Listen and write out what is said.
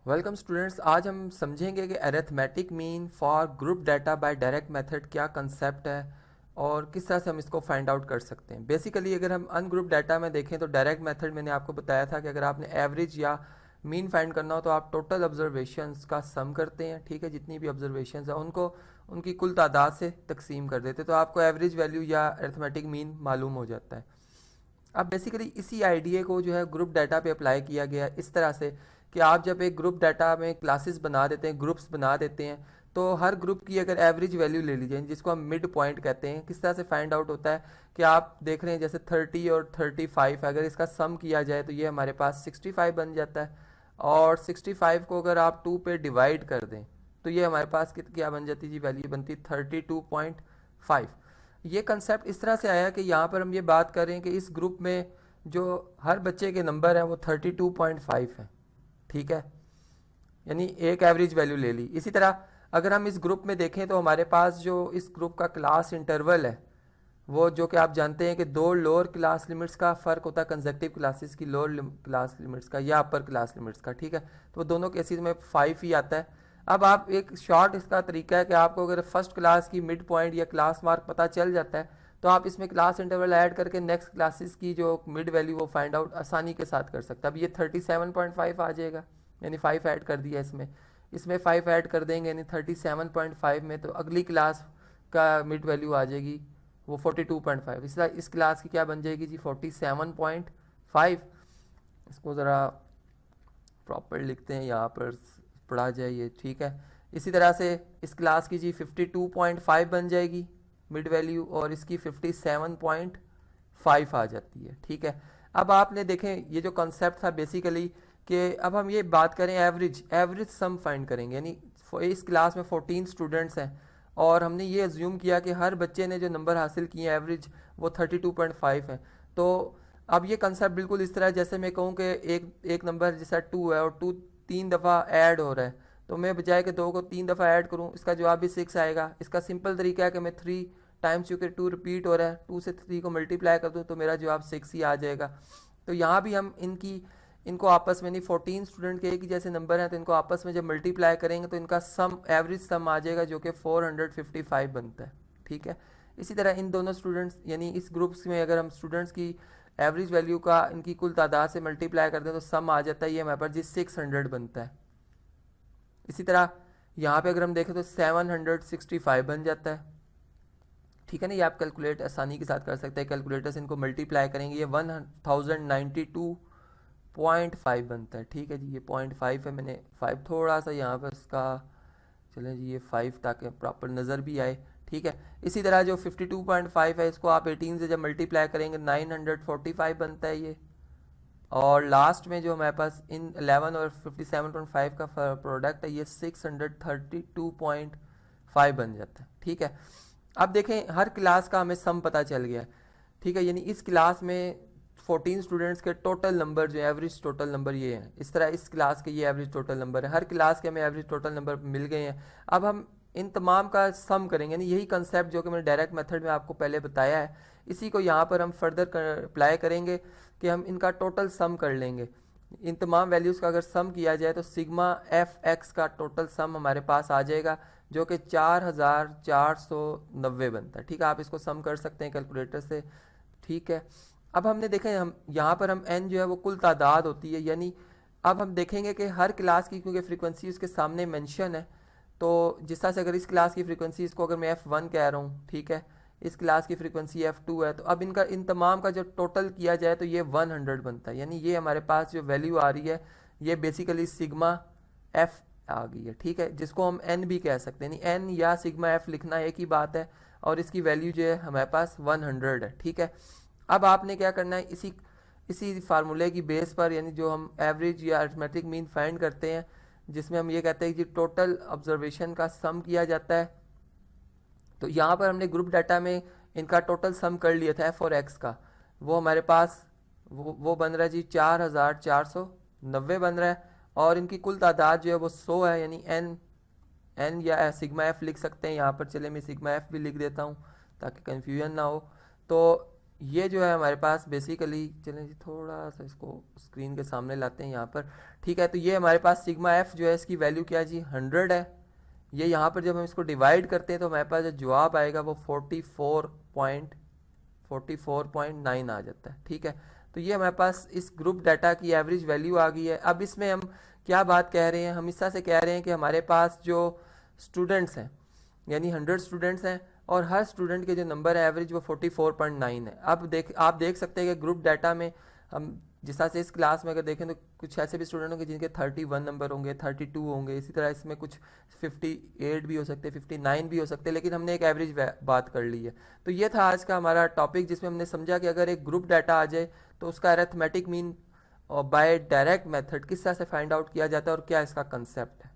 Welcome students. आज हम समझेंगे कि arithmetic mean for group data by direct method क्या कंसेप्ट है और किस तरह से हम इसको फाइंड आउट कर सकते हैं। बेसिकली अगर हम अनग्रुप डाटा में देखें तो डायरेक्ट मेथड मैंने आपको बताया था कि अगर आपने एवरेज या मीन फाइंड करना हो तो आप टोटल ऑब्जर्वेशंस का सम करते हैं, ठीक है। जितनी भी ऑब्जर्वेशंस है उनको उनकी कुल तादाद से तकसीम कर देते तो आपको एवरेज वैल्यू या अरिथमेटिक मीन मालूम हो जाता है। अब बेसिकली इसी आइडिया को जो है ग्रुप डाटा पे अप्लाई किया गया इस तरह से कि आप जब एक ग्रुप डाटा में क्लासेस बना देते हैं, ग्रुप्स बना देते हैं, तो हर ग्रुप की अगर एवरेज वैल्यू ले लीजिए जिसको हम मिड पॉइंट कहते हैं। किस तरह से फाइंड आउट होता है कि आप देख रहे हैं जैसे 30 और 35, अगर इसका सम किया जाए तो ये हमारे पास 65 बन जाता है। और 65 को अगर आप 2 पे डिवाइड कर दें तो ये हमारे पास क्या बन जाती जी, वैल्यू बनती 32.5। ये कंसेप्ट इस तरह से आया कि यहाँ पर हम ये बात कर रहे हैं कि इस ग्रुप में जो हर बच्चे के नंबर हैं वो 32.5 है, ठीक है। यानी एक एवरेज वैल्यू ले ली। इसी तरह अगर हम इस ग्रुप में देखें तो हमारे पास जो इस ग्रुप का क्लास इंटरवल है वो जो कि आप जानते हैं कि दो लोअर क्लास लिमिट्स का फ़र्क होता है, कंसेक्टिव क्लासेस की लोअर क्लास लिमिट्स का या अपर क्लास लिमिट्स का, ठीक है। तो दोनों केसेस में 5 ही आता है। अब आप एक शॉर्ट इसका तरीका है कि आपको अगर फर्स्ट क्लास की मिड पॉइंट या क्लास मार्क पता चल जाता है तो आप इसमें क्लास इंटरवल ऐड करके नेक्स्ट क्लासेस की जो मिड वैल्यू वो फाइंड आउट आसानी के साथ कर सकते हैं। अब ये 37.5 आ जाएगा, यानी 5 ऐड कर दिया इसमें, इसमें 5 ऐड कर देंगे यानी 37.5 में, तो अगली क्लास का मिड वैल्यू आ जाएगी वो 42.5। इस तरह इस क्लास की क्या बन जाएगी जी 47.5। इसको ज़रा प्रॉपर लिखते हैं यहाँ पर पढ़ा जाए ये, ठीक है। इसी तरह से इस क्लास की जी 52.5 बन जाएगी मिड वैल्यू और इसकी 57.5 आ जाती है, ठीक है। अब आपने देखें ये जो कॉन्सेप्ट था बेसिकली कि अब हम ये बात करें एवरेज सम फाइंड करेंगे। यानी इस क्लास में 14 स्टूडेंट्स हैं और हमने ये अज्यूम किया कि हर बच्चे ने जो नंबर हासिल किए हैं एवरेज वो 32.5 है। तो अब ये कंसेप्ट बिल्कुल इस तरह है जैसे मैं कहूँ कि एक नंबर जैसा 2 है और 2 3 दफ़ा ऐड हो रहा है, तो मैं बजाय कि 2 को 3 दफ़ा ऐड करूँ इसका जवाब भी 6 आएगा। इसका सिंपल तरीका है कि मैं 3 टाइम्स, चूँकि 2 रिपीट हो रहा है, 2 से 3 को मल्टीप्लाई कर दूँ तो मेरा जवाब 6 ही आ जाएगा। तो यहाँ भी हम इनको आपस में नहीं, 14 स्टूडेंट के एक ही जैसे नंबर हैं तो इनको आपस में जब मल्टीप्लाई करेंगे तो इनका सम एवरेज सम आ जाएगा जो कि 455 बनता है, ठीक है। इसी तरह इन दोनों स्टूडेंट्स यानी इस ग्रुप्स में अगर हम स्टूडेंट्स की एवरेज वैल्यू का इनकी कुल तादाद से मल्टीप्लाई करते हैं तो सम आ जाता है ये हमारे पास जी 600 बनता है। इसी तरह यहाँ पे अगर हम देखें तो 765 बन जाता है, ठीक है ना। ये आप कैलकुलेट आसानी के साथ कर सकते हैं, कैलकुलेटर से इनको मल्टीप्लाई करेंगे ये 1092.5 बनता है, ठीक है जी। ये 0.5 है, मैंने 5 थोड़ा सा यहाँ पर इसका चलें जी ये 5 ताकि प्रॉपर नज़र भी आए, ठीक है। इसी तरह जो 52.5 है इसको आप 18 से जब मल्टीप्लाई करेंगे 945 बनता है ये। और लास्ट में जो हमारे पास इन 11 और 57.5 का प्रोडक्ट है ये 632.5 बन जाता है, ठीक है। अब देखें हर क्लास का हमें सम पता चल गया, ठीक है। यानी इस क्लास में 14 स्टूडेंट्स के टोटल नंबर जो एवरेज टोटल नंबर ये हैं, इस तरह इस क्लास के ये एवरेज टोटल नंबर है, हर क्लास के हमें एवरेज टोटल नंबर मिल गए हैं। अब हम इन तमाम का सम करेंगे, यानी यही कंसेप्ट जो कि मैंने डायरेक्ट मेथड में आपको पहले बताया है इसी को यहाँ पर हम फर्दर अप्लाई करेंगे कि हम इनका टोटल सम कर लेंगे। इन तमाम वैल्यूज़ का अगर सम किया जाए तो सिग्मा एफ एक्स का टोटल सम हमारे पास आ जाएगा जो कि 4490 बनता है, ठीक है। आप इसको सम कर सकते हैं कैलकुलेटर से, ठीक है। अब हमने देखें हम यहाँ पर हम एन जो है वो कुल तादाद होती है, यानी अब हम देखेंगे कि हर क्लास की क्योंकि फ्रीक्वेंसी उसके सामने मेंशन है, तो जिस तरह से अगर इस क्लास की फ्रीक्वेंसी इसको अगर मैं F1 कह रहा हूँ, ठीक है, इस क्लास की फ्रीक्वेंसी F2 है, तो अब इनका इन तमाम का जो टोटल किया जाए तो ये 100 बनता है। यानी ये हमारे पास जो वैल्यू आ रही है ये बेसिकली सिग्मा F आ गई है, ठीक है, जिसको हम N भी कह सकते हैं। यानी N या सिग्मा F लिखना एक ही बात है और इसकी वैल्यू जो है हमारे पास 100 है, ठीक है। अब आपने क्या करना है, इसी फार्मूले की बेस पर यानी जो हम एवरेज या अरिथमेटिक मीन फाइंड करते हैं जिसमें हम ये कहते हैं कि टोटल ऑब्जर्वेशन का सम किया जाता है, तो यहाँ पर हमने ग्रुप डाटा में इनका टोटल सम कर लिया था F और X का, वो हमारे पास वो बन रहा है जी 4490 बन रहा है और इनकी कुल तादाद जो है वो 100 है, यानी एन या सिग्मा F लिख सकते हैं यहाँ पर। चले मैं सिग्मा F भी लिख देता हूँ ताकि कन्फ्यूजन ना हो। तो ये जो है हमारे पास बेसिकली, चलें जी थोड़ा सा इसको स्क्रीन के सामने लाते हैं यहाँ पर। ठीक है, तो ये हमारे पास सिग्मा एफ जो है इसकी वैल्यू क्या है जी, 100 है। ये यहाँ पर जब हम इसको डिवाइड करते हैं तो हमारे पास जो जवाब आएगा वो 44.9 आ जाता है। ठीक है, तो ये हमारे पास इस ग्रुप डाटा की एवरेज वैल्यू आ गई है। अब इसमें हम क्या बात कह रहे हैं, हम इस तरह से कह रहे हैं कि हमारे पास जो स्टूडेंट्स हैं, यानी 100 स्टूडेंट्स हैं और हर स्टूडेंट के जो नंबर है एवरेज वो 44.9 है। अब आप देख सकते हैं कि ग्रुप डाटा में हम जिस तरह से इस क्लास में अगर देखें तो कुछ ऐसे भी स्टूडेंट होंगे जिनके 31 नंबर होंगे, 32 होंगे, इसी तरह इसमें कुछ 58 भी हो सकते हैं, 59 भी हो सकते हैं, लेकिन हमने एक एवरेज बात कर ली है। तो ये था आज का हमारा टॉपिक, जिसमें हमने समझा कि अगर एक ग्रुप डाटा आ जाए तो उसका अरिथमेटिक मीन और बाय डायरेक्ट मेथड किस तरह से फाइंड आउट किया जाता है और क्या इसका कंसेप्ट है।